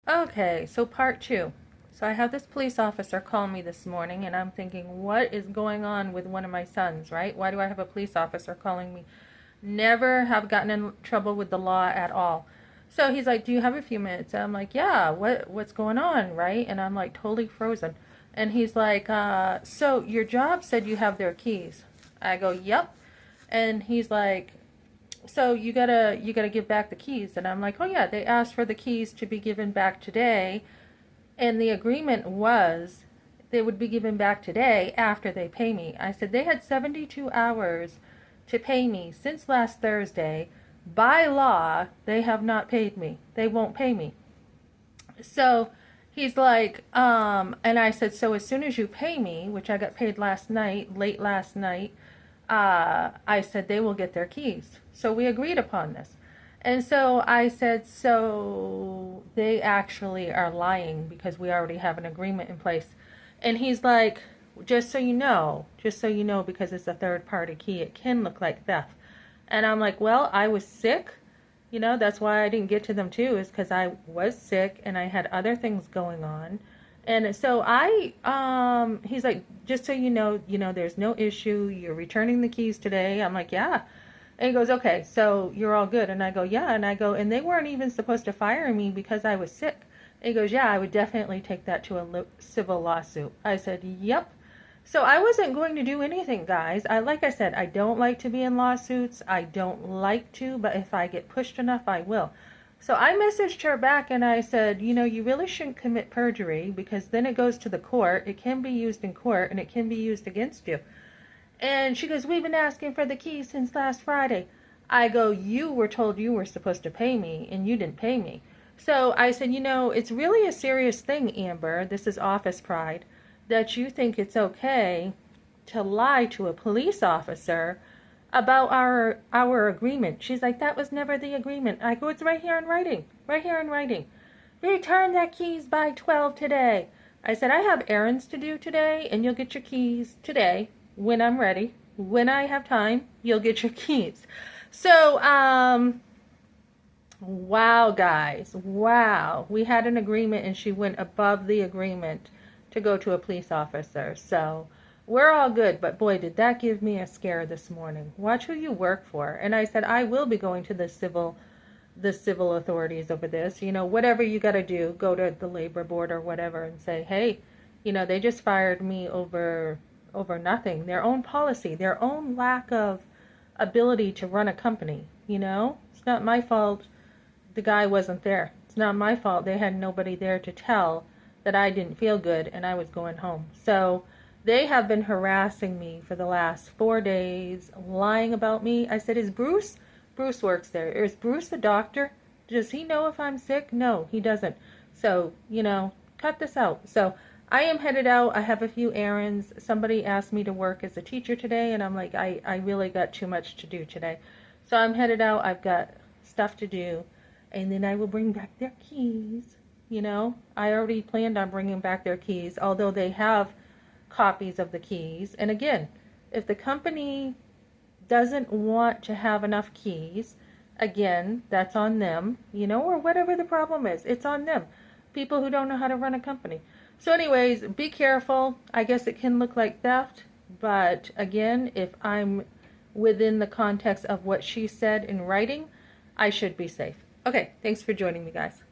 Okay, so part two. So I have this police officer call me this morning, and I'm thinking, what is going on with one of my sons, right? Why do I have a police officer calling me? Never have gotten in trouble with the law at all. So he's like, "Do you have a few minutes?" And I'm like, "Yeah, what's going on?" Right? And I'm like totally frozen. And he's like, "So your job said you have their keys." I go, "Yep." And he's like, "So you gotta give back the keys." And I'm like, "Oh yeah, they asked for the keys to be given back today, and the agreement was they would be given back today after they pay me." I said they had 72 hours to pay me since last Thursday. By law, they have not paid me. They won't pay me. So he's like, and I said, "So as soon as you pay me," which I got paid last night, late last night, I said they will get their keys. So we agreed upon this. And so I said, "So they actually are lying because we already have an agreement in place." And he's like, just so you know, because it's a third party key, it can look like theft." And I'm like, "Well, I was sick. That's why I didn't get to them too, is because I was sick and I had other things going on." And so he's like, "Just so there's no issue. You're returning the keys today." I'm like, "Yeah." And he goes, "Okay, so you're all good." And I go, "Yeah." And I go, "And they weren't even supposed to fire me because I was sick." And he goes, "Yeah, I would definitely take that to a civil lawsuit." I said, "Yep." So I wasn't going to do anything, guys. Like I said, I don't like to be in lawsuits. I don't like to, but if I get pushed enough, I will. So I messaged her back and I said, "You really shouldn't commit perjury because then it goes to the court. It can be used in court and it can be used against you." And she goes, "We've been asking for the keys since last Friday." I go, "You were told you were supposed to pay me and you didn't pay me." So I said, "It's really a serious thing, Amber. This is office pride, that you think it's okay to lie to a police officer about our agreement." She's like, "That was never the agreement." I go, "It's right here in writing. Right here in writing. Return that keys by 12 today." I said, "I have errands to do today, and you'll get your keys today when I'm ready. When I have time, you'll get your keys." So, wow, guys. Wow. We had an agreement, and she went above the agreement to go to a police officer. So, we're all good, but boy, did that give me a scare this morning. Watch who you work for. And I said, I will be going to the civil authorities over this. Whatever you got to do, go to the labor board or whatever and say, "Hey, they just fired me over nothing. Their own policy, their own lack of ability to run a company. It's not my fault the guy wasn't there. It's not my fault they had nobody there to tell that I didn't feel good and I was going home." So they have been harassing me for the last 4 days, lying about me. I said, Bruce works there. Is Bruce a doctor? Does he know if I'm sick? No, he doesn't. So, cut this out. So I am headed out. I have a few errands. Somebody asked me to work as a teacher today, and I'm like, I really got too much to do today. So I'm headed out. I've got stuff to do, and then I will bring back their keys. I already planned on bringing back their keys, although they have copies of the keys. And again, if the company doesn't want to have enough keys, again, that's on them, or whatever the problem is. It's on them. People who don't know how to run a company. So anyways, be careful. I guess it can look like theft, but again, if I'm within the context of what she said in writing, I should be safe. Okay, thanks for joining me, guys.